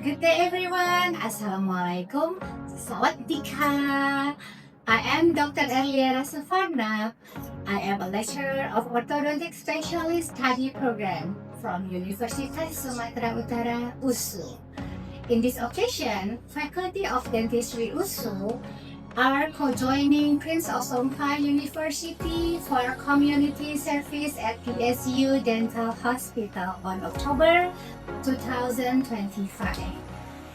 Good day everyone! Assalamualaikum! Sawadika! I am Dr. Erliera Safarna. I am a lecturer of Orthodontic Specialist Study Program from Universitas Sumatera Utara, USU. In this occasion, Faculty of Dentistry USU are co-joining Prince of Songkla University for community service at PSU Dental Hospital on October 2025.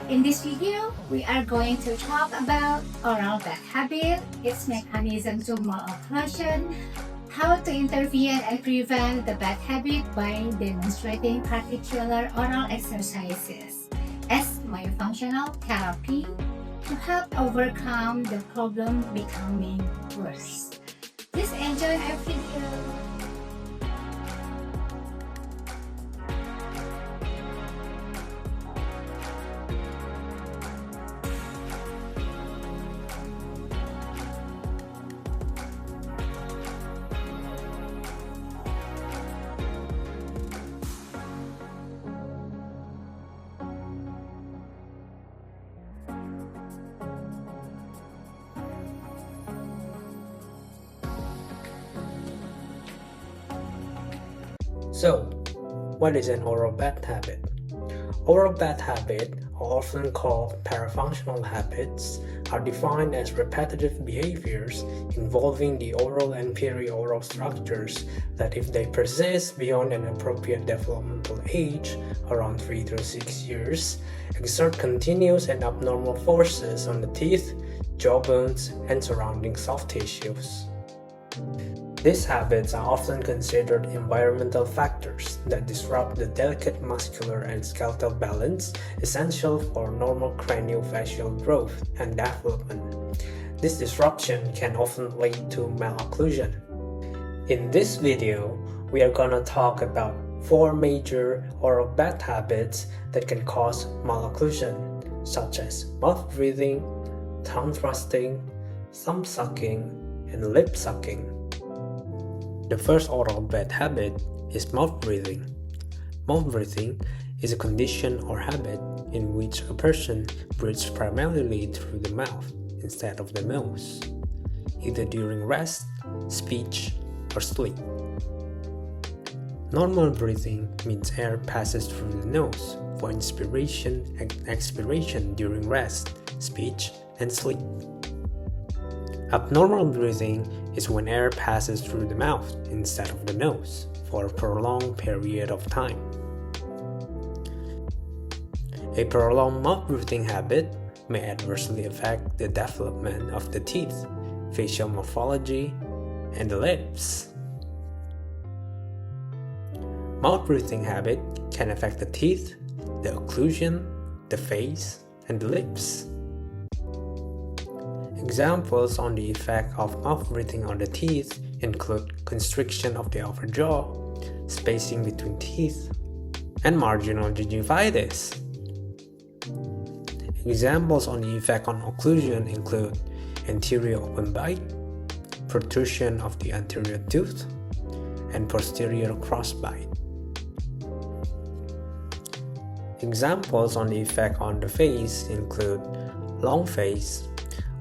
In this video, we are going to talk about oral bad habit, its mechanism to malocclusion, how to intervene and prevent the bad habit by demonstrating particular oral exercises as myofunctional therapy to help overcome the problem becoming worse. Please enjoy our video. So, what is an oral bad habit? Oral bad habits, often called parafunctional habits, are defined as repetitive behaviors involving the oral and perioral structures that, if they persist beyond an appropriate developmental age, around 3 to 6 years, exert continuous and abnormal forces on the teeth, jaw bones, and surrounding soft tissues. These habits are often considered environmental factors that disrupt the delicate muscular and skeletal balance essential for normal craniofacial growth and development. This disruption can often lead to malocclusion. In this video, we are gonna talk about 4 major oral bad habits that can cause malocclusion, such as mouth breathing, tongue thrusting, thumb sucking, and lip sucking. The first oral bad habit is mouth breathing. Mouth breathing is a condition or habit in which a person breathes primarily through the mouth instead of the nose, either during rest, speech, or sleep. Normal breathing means air passes through the nose for inspiration and expiration during rest, speech, and sleep. Abnormal breathing is when air passes through the mouth instead of the nose for a prolonged period of time. A prolonged mouth breathing habit may adversely affect the development of the teeth, facial morphology, and the lips. Mouth breathing habit can affect the teeth, the occlusion, the face, and the lips. Examples on the effect of mouth breathing on the teeth include constriction of the upper jaw, spacing between teeth, and marginal gingivitis. Examples on the effect on occlusion include anterior open bite, protrusion of the anterior tooth, and posterior cross bite. Examples on the effect on the face include long face,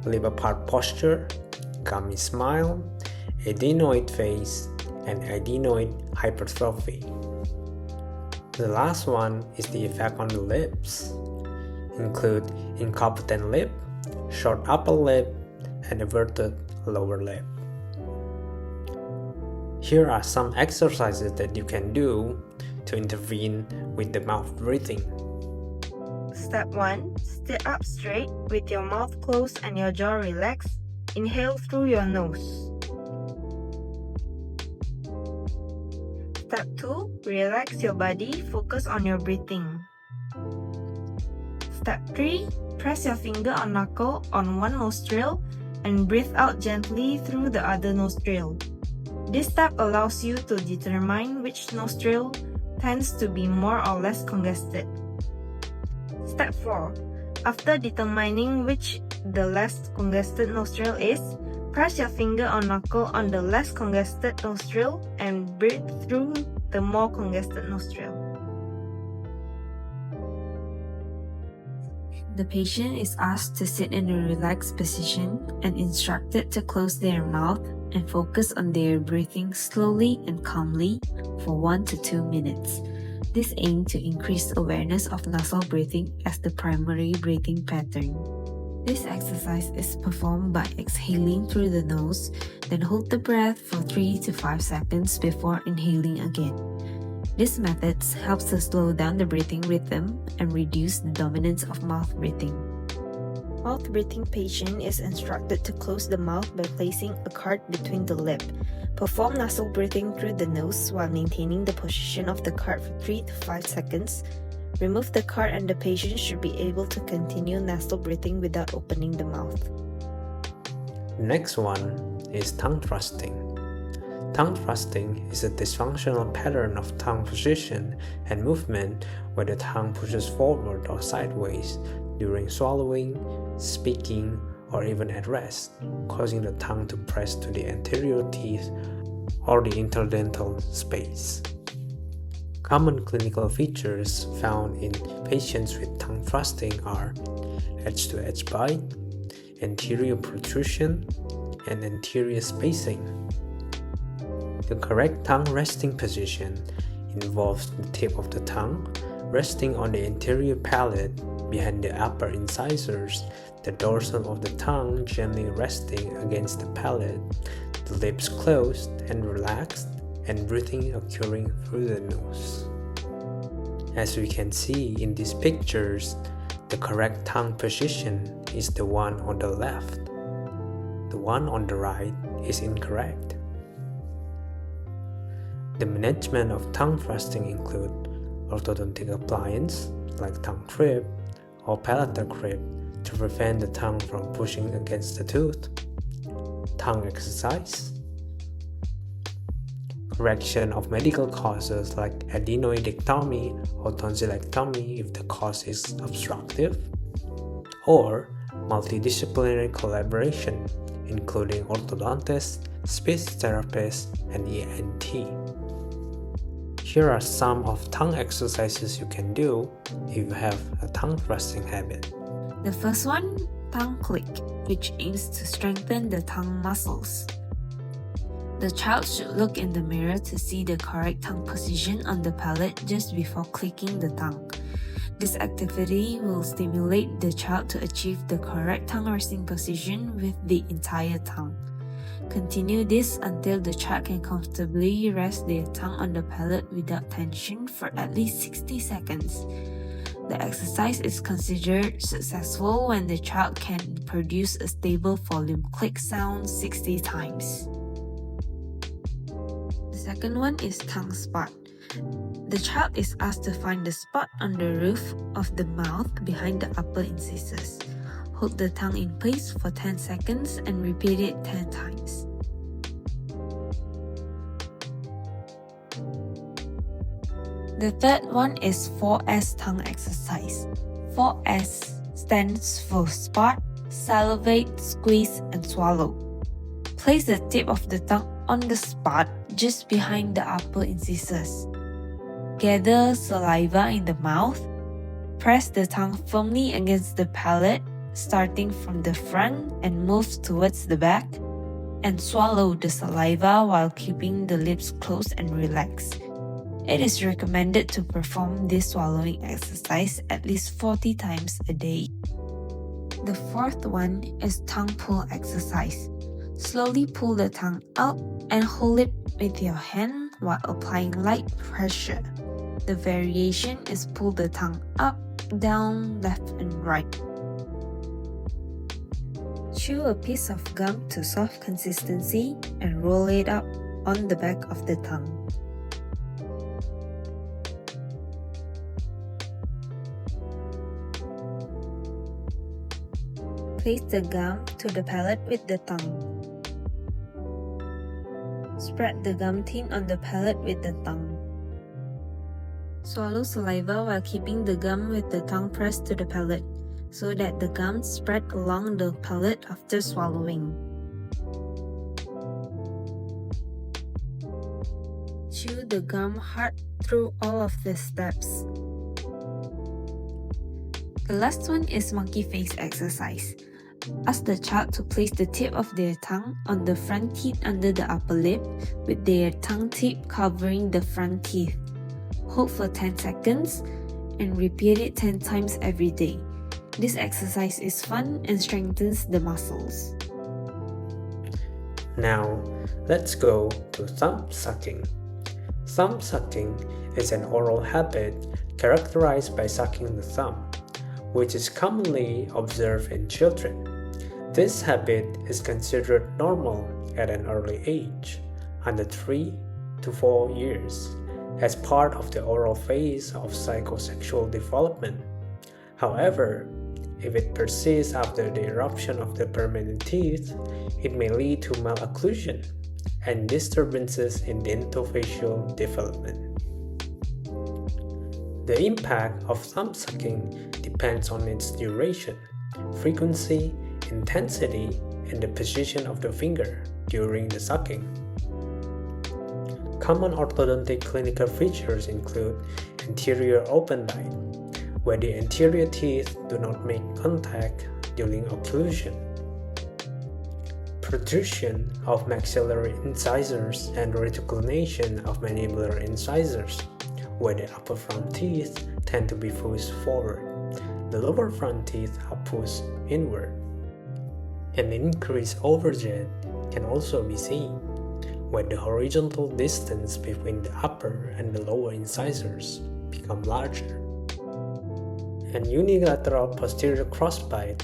lip apart posture, gummy smile, adenoid face, and adenoid hypertrophy. The last one is the effect on the lips, include incompetent lip, short upper lip, and everted lower lip. Here are some exercises that you can do to intervene with the mouth breathing. Step 1. Sit up straight with your mouth closed and your jaw relaxed. Inhale through your nose. Step 2. Relax your body, focus on your breathing. Step 3. Press your finger on knuckle on one nostril and breathe out gently through the other nostril. This step allows you to determine which nostril tends to be more or less congested. Step 4. After determining which the less congested nostril is, press your finger or knuckle on the less congested nostril and breathe through the more congested nostril. The patient is asked to sit in a relaxed position and instructed to close their mouth and focus on their breathing slowly and calmly for 1 to 2 minutes. This aims to increase awareness of nasal breathing as the primary breathing pattern. This exercise is performed by exhaling through the nose, then hold the breath for 3 to 5 seconds before inhaling again. This method helps to slow down the breathing rhythm and reduce the dominance of mouth breathing. Mouth breathing patient is instructed to close the mouth by placing a card between the lip. Perform nasal breathing through the nose while maintaining the position of the card for 3 to 5 seconds. Remove the card and the patient should be able to continue nasal breathing without opening the mouth. Next one is tongue thrusting. Tongue thrusting is a dysfunctional pattern of tongue position and movement where the tongue pushes forward or sideways during swallowing, speaking, or even at rest, causing the tongue to press to the anterior teeth or the interdental space. Common clinical features found in patients with tongue thrusting are edge-to-edge bite, anterior protrusion, and anterior spacing. The correct tongue resting position involves the tip of the tongue resting on the anterior palate behind the upper incisors, the dorsal of the tongue gently resting against the palate, the lips closed and relaxed, and breathing occurring through the nose. As we can see in these pictures, the correct tongue position is the one on the left. The one on the right is incorrect. The management of tongue thrusting include orthodontic appliance like tongue crib or palatal crib to prevent the tongue from pushing against the tooth, tongue exercise, correction of medical causes like adenoidectomy or tonsillectomy if the cause is obstructive, or multidisciplinary collaboration including orthodontist, speech therapist, and ENT. Here are some of tongue exercises you can do if you have a tongue thrusting habit. The first one, tongue click, which aims to strengthen the tongue muscles. The child should look in the mirror to see the correct tongue position on the palate just before clicking the tongue. This activity will stimulate the child to achieve the correct tongue resting position with the entire tongue. Continue this until the child can comfortably rest their tongue on the palate without tension for at least 60 seconds. The exercise is considered successful when the child can produce a stable volume click sound 60 times. The second one is tongue spot. The child is asked to find the spot on the roof of the mouth behind the upper incisors. Hold the tongue in place for 10 seconds and repeat it 10 times. The third one is 4S tongue exercise. 4S stands for spot, salivate, squeeze, and swallow. Place the tip of the tongue on the spot just behind the upper incisors. Gather saliva in the mouth. Press the tongue firmly against the palate, starting from the front and move towards the back, and swallow the saliva while keeping the lips closed and relaxed. It is recommended to perform this swallowing exercise at least 40 times a day. The fourth one is tongue pull exercise. Slowly pull the tongue out and hold it with your hand while applying light pressure. The variation is pull the tongue up, down, left, and right. Chew a piece of gum to soft consistency and roll it up on the back of the tongue. Place the gum to the palate with the tongue. Spread the gum thin on the palate with the tongue. Swallow saliva while keeping the gum with the tongue pressed to the palate, so that the gum spread along the palate after swallowing. Chew the gum hard through all of the steps. The last one is monkey face exercise. Ask the child to place the tip of their tongue on the front teeth under the upper lip with their tongue tip covering the front teeth. Hold for 10 seconds and repeat it 10 times every day. This exercise is fun and strengthens the muscles. Now, let's go to thumb sucking. Thumb sucking is an oral habit characterized by sucking the thumb, which is commonly observed in children. This habit is considered normal at an early age, under 3 to 4 years, as part of the oral phase of psychosexual development. However, if it persists after the eruption of the permanent teeth, it may lead to malocclusion and disturbances in dentofacial development. The impact of thumb sucking depends on its duration, frequency, intensity, and the position of the finger during the sucking. Common orthodontic clinical features include anterior open bite, where the anterior teeth do not make contact during occlusion, protrusion of maxillary incisors and reticulation of mandibular incisors, where the upper front teeth tend to be pushed forward. The lower front teeth are pushed inward. An increased overjet can also be seen, where the horizontal distance between the upper and the lower incisors become larger. And unilateral posterior crossbite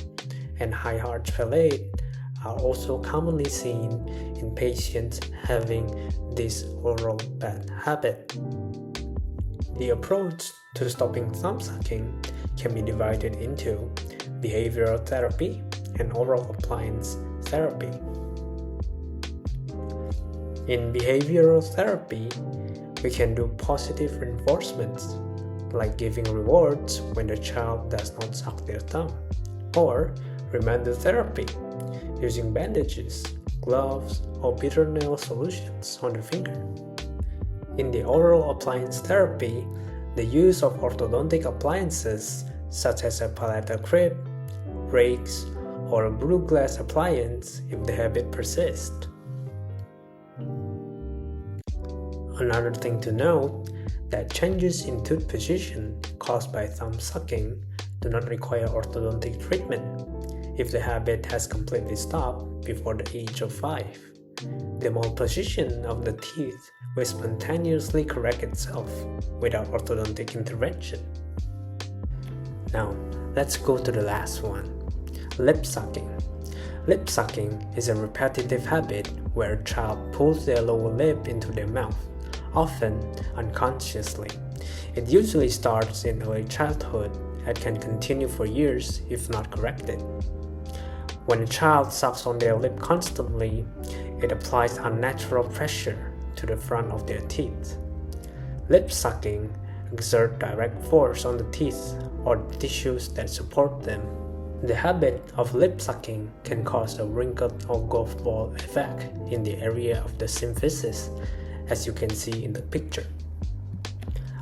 and high arch palate are also commonly seen in patients having this oral bad habit. The approach to stopping thumb sucking can be divided into behavioral therapy and oral appliance therapy. In behavioral therapy, we can do positive reinforcements, like giving rewards when the child does not suck their thumb, or reminder therapy, using bandages, gloves, or bitter nail solutions on the finger. In the oral appliance therapy, the use of orthodontic appliances such as a palatal crib, rakes, or a blue glass appliance if the habit persists. Another thing to note that changes in tooth position caused by thumb sucking do not require orthodontic treatment if the habit has completely stopped before the age of 5. The malposition of the teeth will spontaneously correct itself without orthodontic intervention. Now, let's go to the last one, lip sucking. Lip sucking is a repetitive habit where a child pulls their lower lip into their mouth, often unconsciously. It usually starts in early childhood and can continue for years if not corrected. When a child sucks on their lip constantly, it applies unnatural pressure to the front of their teeth. Lip sucking exerts direct force on the teeth or the tissues that support them. The habit of lip sucking can cause a wrinkled or golf ball effect in the area of the symphysis, as you can see in the picture.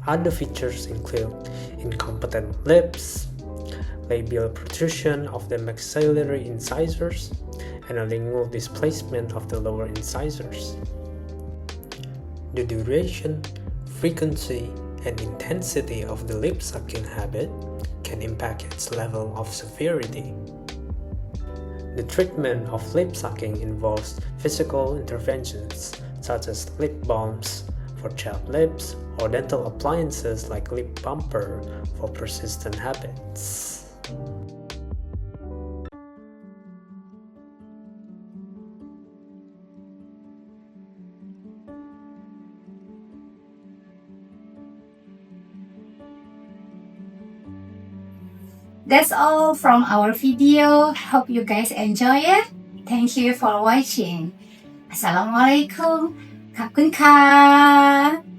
Other features include incompetent lips, labial protrusion of the maxillary incisors, and a lingual displacement of the lower incisors. The duration, frequency, and intensity of the lip sucking habit can impact its level of severity. The treatment of lip sucking involves physical interventions such as lip balms for chapped lips or dental appliances like lip bumper for persistent habits. That's all from our video. Hope you guys enjoy it. Thank you for watching. Assalamualaikum. ขอบคุณค่ะ